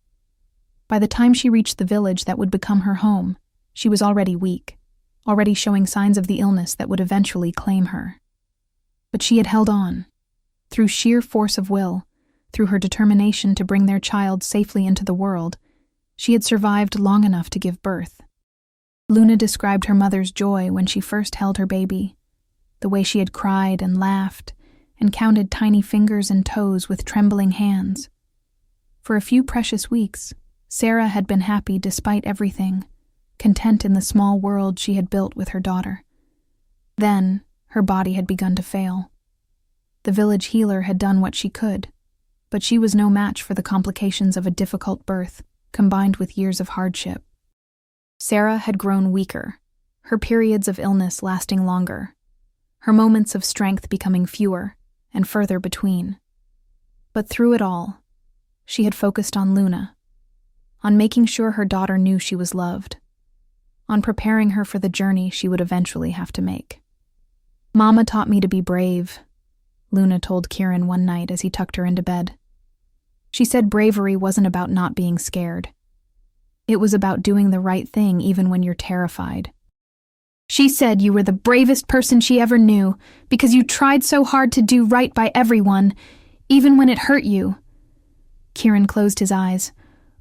By the time she reached the village that would become her home, she was already weak, already showing signs of the illness that would eventually claim her. But she had held on, through sheer force of will, through her determination to bring their child safely into the world. She had survived long enough to give birth. Luna described her mother's joy when she first held her baby, the way she had cried and laughed and counted tiny fingers and toes with trembling hands. For a few precious weeks, Sarah had been happy despite everything, content in the small world she had built with her daughter. Then, her body had begun to fail. The village healer had done what she could, but she was no match for the complications of a difficult birth, combined with years of hardship. Sarah had grown weaker, her periods of illness lasting longer, her moments of strength becoming fewer and further between. But through it all, she had focused on Luna, on making sure her daughter knew she was loved, on preparing her for the journey she would eventually have to make. "Mama taught me to be brave," Luna told Kieran one night as he tucked her into bed. She said bravery wasn't about not being scared. It was about doing the right thing even when you're terrified. "She said you were the bravest person she ever knew because you tried so hard to do right by everyone, even when it hurt you." Kieran closed his eyes,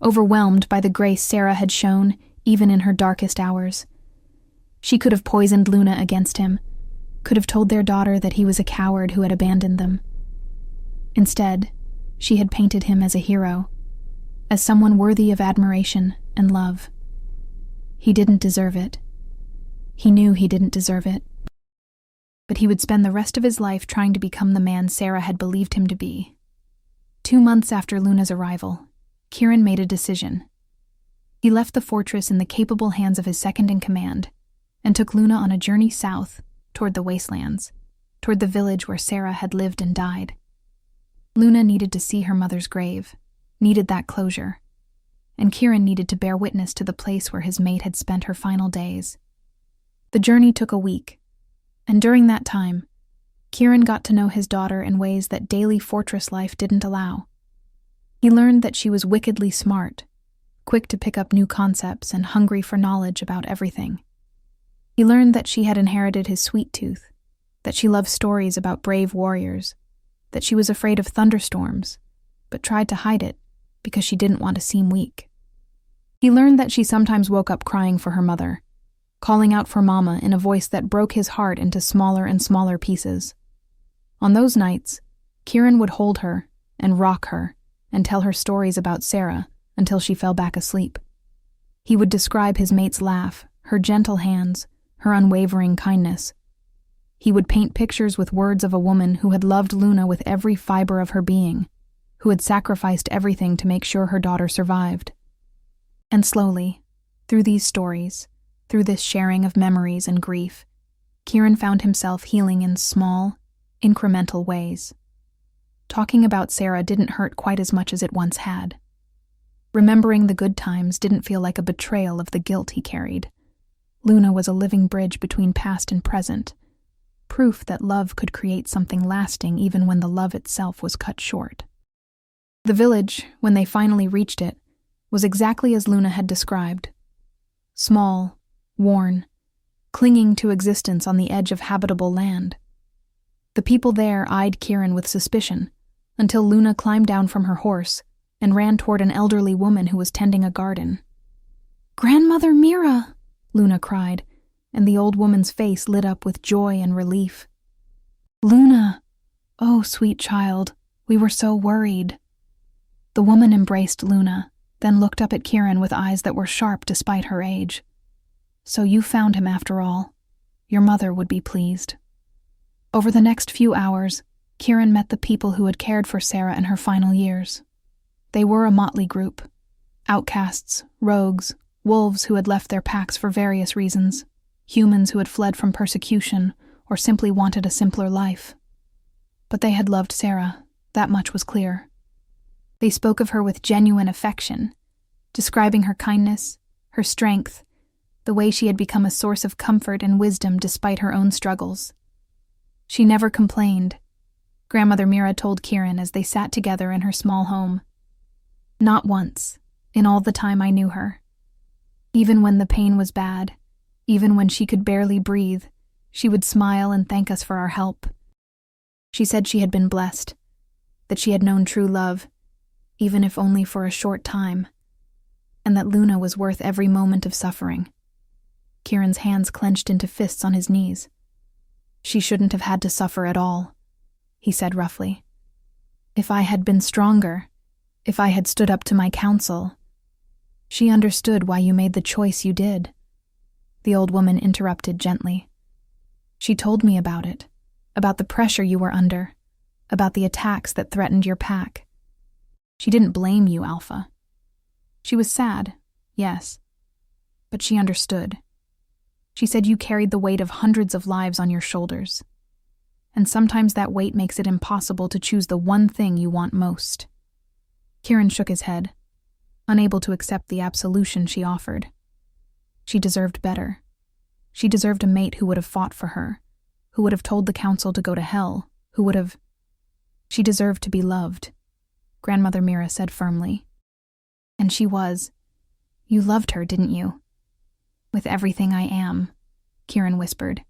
overwhelmed by the grace Sarah had shown, even in her darkest hours. She could have poisoned Luna against him, could have told their daughter that he was a coward who had abandoned them. Instead, she had painted him as a hero, as someone worthy of admiration and love. He didn't deserve it. He knew he didn't deserve it. But he would spend the rest of his life trying to become the man Sarah had believed him to be. 2 months after Luna's arrival, Kieran made a decision. He left the fortress in the capable hands of his second-in-command and took Luna on a journey south toward the wastelands, toward the village where Sarah had lived and died. Luna needed to see her mother's grave, needed that closure, and Kieran needed to bear witness to the place where his mate had spent her final days. The journey took a week, and during that time, Kieran got to know his daughter in ways that daily fortress life didn't allow. He learned that she was wickedly smart, quick to pick up new concepts and hungry for knowledge about everything. He learned that she had inherited his sweet tooth, that she loved stories about brave warriors, that she was afraid of thunderstorms, but tried to hide it because she didn't want to seem weak. He learned that she sometimes woke up crying for her mother, calling out for Mama in a voice that broke his heart into smaller and smaller pieces. On those nights, Kieran would hold her and rock her and tell her stories about Sarah until she fell back asleep. He would describe his mate's laugh, her gentle hands, her unwavering kindness. He would paint pictures with words of a woman who had loved Luna with every fiber of her being, who had sacrificed everything to make sure her daughter survived. And slowly, through these stories, through this sharing of memories and grief, Kieran found himself healing in small, incremental ways. Talking about Sarah didn't hurt quite as much as it once had. Remembering the good times didn't feel like a betrayal of the guilt he carried. Luna was a living bridge between past and present, proof that love could create something lasting even when the love itself was cut short. The village, when they finally reached it, was exactly as Luna had described. Small, worn, clinging to existence on the edge of habitable land. The people there eyed Kieran with suspicion, until Luna climbed down from her horse and ran toward an elderly woman who was tending a garden. "Grandmother Mira!" Luna cried, and the old woman's face lit up with joy and relief. "Luna! Oh, sweet child, we were so worried." The woman embraced Luna, then looked up at Kieran with eyes that were sharp despite her age. "So you found him after all. Your mother would be pleased." Over the next few hours, Kieran met the people who had cared for Sarah in her final years. They were a motley group. Outcasts, rogues, wolves who had left their packs for various reasons, humans who had fled from persecution or simply wanted a simpler life. But they had loved Sarah, that much was clear. They spoke of her with genuine affection, describing her kindness, her strength, the way she had become a source of comfort and wisdom despite her own struggles. She never complained, Grandmother Mira told Kieran as they sat together in her small home. Not once, in all the time I knew her. Even when the pain was bad, even when she could barely breathe, she would smile and thank us for our help. She said she had been blessed, that she had known true love, even if only for a short time, and that Luna was worth every moment of suffering. Kieran's hands clenched into fists on his knees. "She shouldn't have had to suffer at all," he said roughly. "If I had been stronger, if I had stood up to my counsel." "She understood why you made the choice you did," the old woman interrupted gently. "She told me about it, about the pressure you were under, about the attacks that threatened your pack. She didn't blame you, Alpha. She was sad, yes, but she understood. She said you carried the weight of hundreds of lives on your shoulders, and sometimes that weight makes it impossible to choose the one thing you want most." Kieran shook his head, unable to accept the absolution she offered. She deserved better. She deserved a mate who would have fought for her, who would have told the council to go to hell, who would have... She deserved to be loved, Grandmother Mira said firmly. "And she was. You loved her, didn't you?" "With everything I am," Kieran whispered.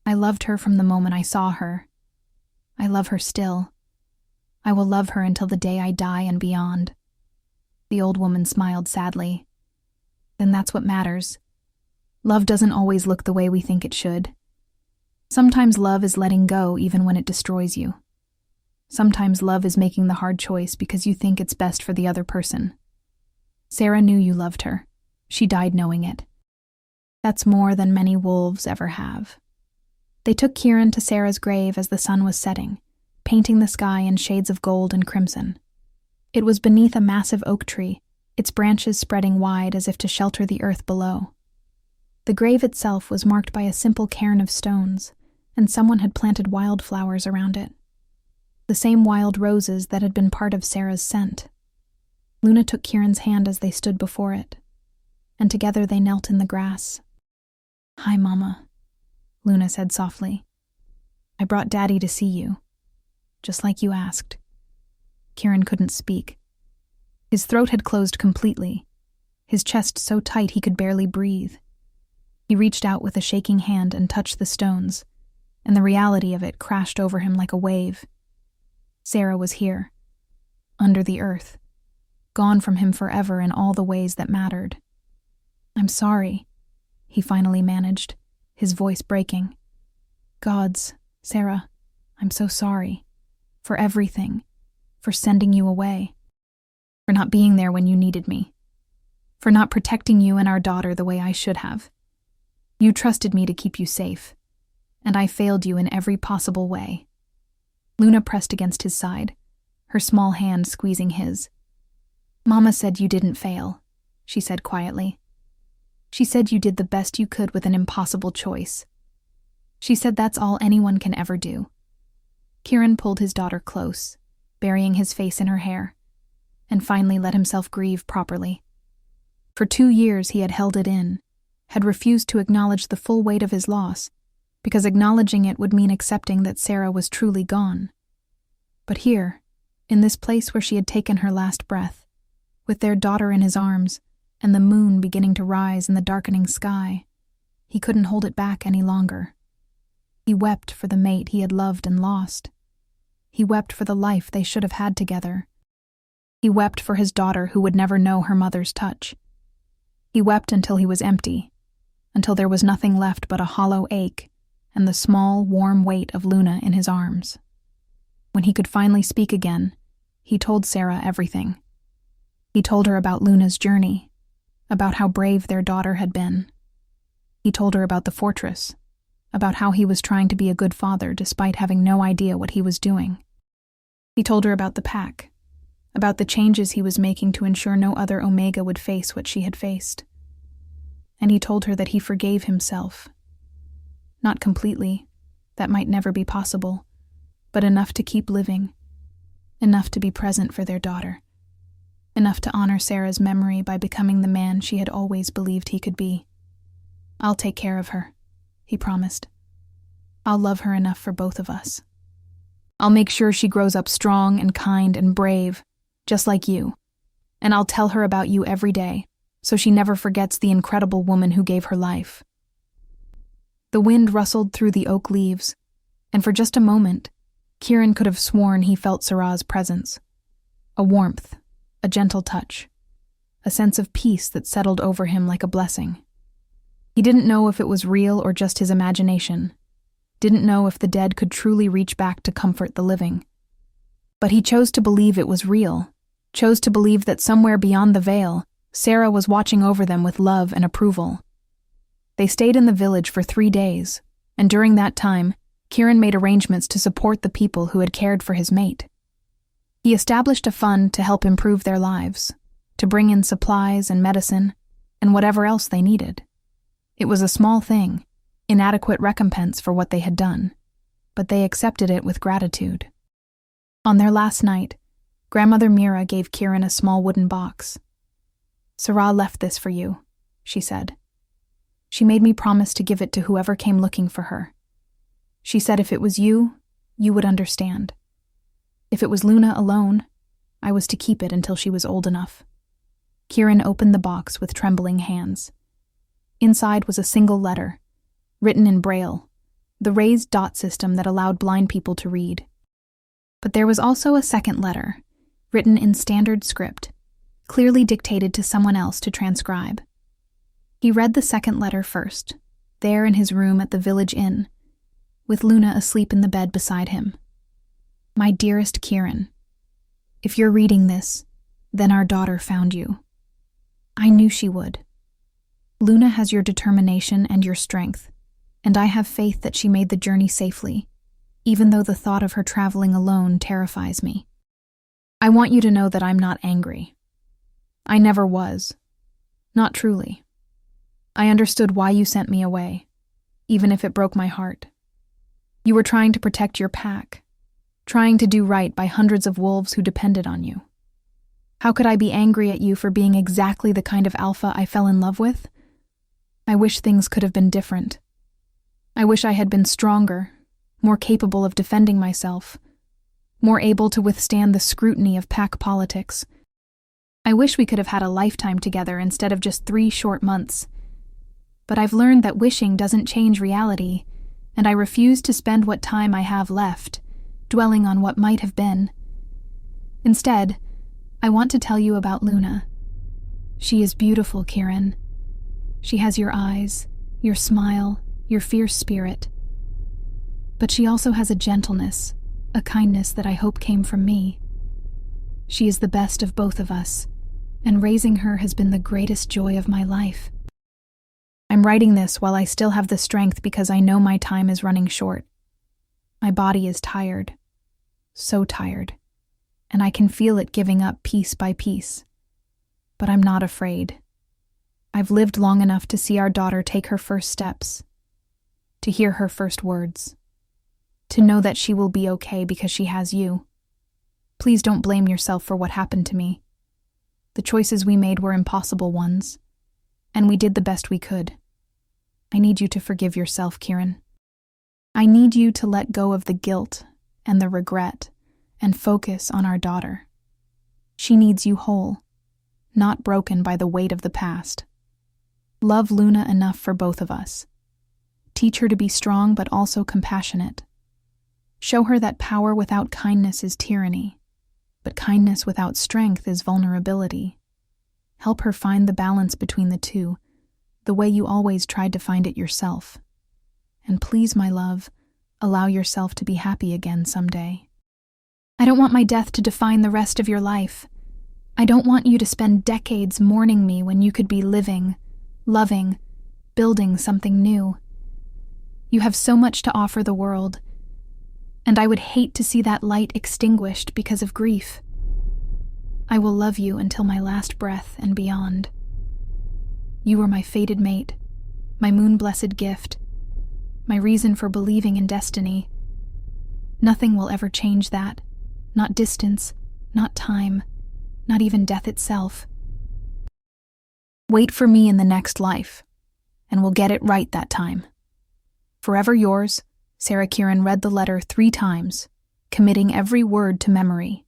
"I loved her from the moment I saw her. I love her still. I will love her until the day I die and beyond." The old woman smiled sadly. "Then that's what matters. Love doesn't always look the way we think it should. Sometimes love is letting go even when it destroys you. Sometimes love is making the hard choice because you think it's best for the other person. Sarah knew you loved her. She died knowing it. That's more than many wolves ever have." They took Kieran to Sarah's grave as the sun was setting, painting the sky in shades of gold and crimson. It was beneath a massive oak tree, its branches spreading wide as if to shelter the earth below. The grave itself was marked by a simple cairn of stones, and someone had planted wildflowers around it. The same wild roses that had been part of Sarah's scent. Luna took Kieran's hand as they stood before it, and together they knelt in the grass. "Hi, Mama," Luna said softly. "I brought Daddy to see you, just like you asked." Kieran couldn't speak. His throat had closed completely, his chest so tight he could barely breathe. He reached out with a shaking hand and touched the stones, and the reality of it crashed over him like a wave. Sarah was here, under the earth, gone from him forever in all the ways that mattered. "I'm sorry," he finally managed, his voice breaking. "Gods, Sarah, I'm so sorry. For everything. For sending you away. For not being there when you needed me. For not protecting you and our daughter the way I should have. You trusted me to keep you safe, and I failed you in every possible way." Luna pressed against his side, her small hand squeezing his. "Mama said you didn't fail," she said quietly. "She said you did the best you could with an impossible choice. She said that's all anyone can ever do." Kieran pulled his daughter close, burying his face in her hair, and finally let himself grieve properly. For 2 years he had held it in, had refused to acknowledge the full weight of his loss, because acknowledging it would mean accepting that Sarah was truly gone. But here, in this place where she had taken her last breath, with their daughter in his arms, and the moon beginning to rise in the darkening sky, he couldn't hold it back any longer. He wept for the mate he had loved and lost. He wept for the life they should have had together. He wept for his daughter who would never know her mother's touch. He wept until he was empty, until there was nothing left but a hollow ache and the small, warm weight of Luna in his arms. When he could finally speak again, he told Sarah everything. He told her about Luna's journey, about how brave their daughter had been. He told her about the fortress, about how he was trying to be a good father despite having no idea what he was doing. He told her about the pack, about the changes he was making to ensure no other Omega would face what she had faced. And he told her that he forgave himself. Not completely, that might never be possible, but enough to keep living, enough to be present for their daughter, enough to honor Sarah's memory by becoming the man she had always believed he could be. "I'll take care of her," he promised. "I'll love her enough for both of us. I'll make sure she grows up strong and kind and brave, just like you, and I'll tell her about you every day, so she never forgets the incredible woman who gave her life." The wind rustled through the oak leaves, and for just a moment, Kieran could have sworn he felt Sarah's presence. A warmth, a gentle touch, a sense of peace that settled over him like a blessing. He didn't know if it was real or just his imagination, didn't know if the dead could truly reach back to comfort the living. But he chose to believe it was real, chose to believe that somewhere beyond the veil, Sarah was watching over them with love and approval. They stayed in the village for 3 days, and during that time, Kieran made arrangements to support the people who had cared for his mate. He established a fund to help improve their lives, to bring in supplies and medicine, and whatever else they needed. It was a small thing, inadequate recompense for what they had done, but they accepted it with gratitude. On their last night, Grandmother Mira gave Kieran a small wooden box. "Sarah left this for you," she said. "She made me promise to give it to whoever came looking for her. She said if it was you, you would understand. If it was Luna alone, I was to keep it until she was old enough." Kieran opened the box with trembling hands. Inside was a single letter, written in Braille, the raised dot system that allowed blind people to read. But there was also a second letter, written in standard script, clearly dictated to someone else to transcribe. He read the second letter first, there in his room at the village inn, with Luna asleep in the bed beside him. "My dearest Kieran, if you're reading this, then our daughter found you. I knew she would. Luna has your determination and your strength, and I have faith that she made the journey safely, even though the thought of her traveling alone terrifies me. I want you to know that I'm not angry. I never was. Not truly. I understood why you sent me away, even if it broke my heart. You were trying to protect your pack, trying to do right by hundreds of wolves who depended on you. How could I be angry at you for being exactly the kind of alpha I fell in love with? I wish things could have been different. I wish I had been stronger, more capable of defending myself, more able to withstand the scrutiny of pack politics. I wish we could have had a lifetime together instead of just 3 short months. But I've learned that wishing doesn't change reality, and I refuse to spend what time I have left dwelling on what might have been. Instead, I want to tell you about Luna. She is beautiful, Kieran. She has your eyes, your smile, your fierce spirit. But she also has a gentleness, a kindness that I hope came from me. She is the best of both of us, and raising her has been the greatest joy of my life. I'm writing this while I still have the strength because I know my time is running short. My body is tired, so tired, and I can feel it giving up piece by piece. But I'm not afraid. I've lived long enough to see our daughter take her first steps, to hear her first words, to know that she will be okay because she has you. Please don't blame yourself for what happened to me. The choices we made were impossible ones, and we did the best we could. I need you to forgive yourself, Kieran. I need you to let go of the guilt and the regret and focus on our daughter. She needs you whole, not broken by the weight of the past. Love Luna enough for both of us. Teach her to be strong but also compassionate. Show her that power without kindness is tyranny, but kindness without strength is vulnerability. Help her find the balance between the two, the way you always tried to find it yourself. And please, my love, allow yourself to be happy again someday. I don't want my death to define the rest of your life. I don't want you to spend decades mourning me when you could be living, loving, building something new. You have so much to offer the world, and I would hate to see that light extinguished because of grief. I will love you until my last breath and beyond. You are my fated mate, my moon-blessed gift, my reason for believing in destiny. Nothing will ever change that, not distance, not time, not even death itself. Wait for me in the next life, and we'll get it right that time. Forever yours, Sarah Kieran read the letter 3 times, committing every word to memory.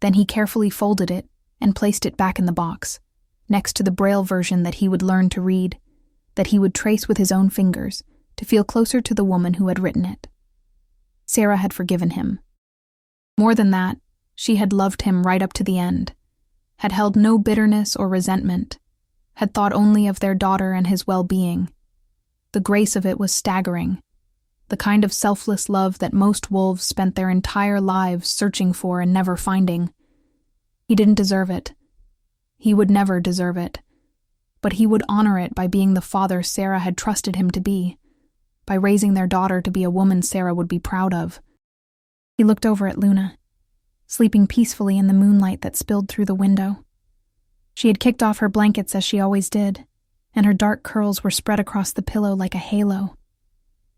Then he carefully folded it and placed it back in the box, next to the Braille version that he would learn to read, that he would trace with his own fingers to feel closer to the woman who had written it. Sarah had forgiven him. More than that, she had loved him right up to the end, had held no bitterness or resentment, had thought only of their daughter and his well-being. The grace of it was staggering, the kind of selfless love that most wolves spent their entire lives searching for and never finding. He didn't deserve it. He would never deserve it. But he would honor it by being the father Sarah had trusted him to be, by raising their daughter to be a woman Sarah would be proud of. He looked over at Luna, sleeping peacefully in the moonlight that spilled through the window. She had kicked off her blankets as she always did, and her dark curls were spread across the pillow like a halo.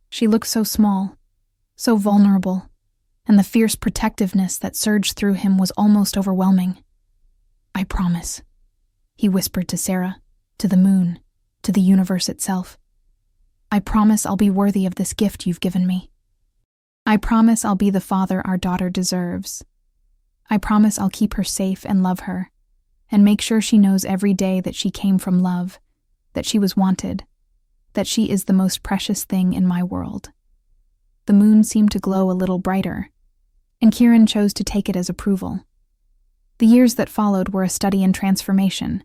She looked so small, so vulnerable, and the fierce protectiveness that surged through him was almost overwhelming. "I promise," he whispered to Sarah, to the moon, to the universe itself. "I promise I'll be worthy of this gift you've given me. I promise I'll be the father our daughter deserves. I promise I'll keep her safe and love her, and make sure she knows every day that she came from love, that she was wanted, that she is the most precious thing in my world." The moon seemed to glow a little brighter, and Kieran chose to take it as approval. The years that followed were a study in transformation,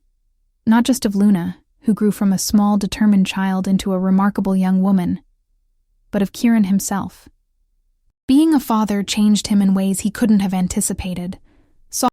not just of Luna, who grew from a small, determined child into a remarkable young woman, but of Kieran himself. Being a father changed him in ways he couldn't have anticipated,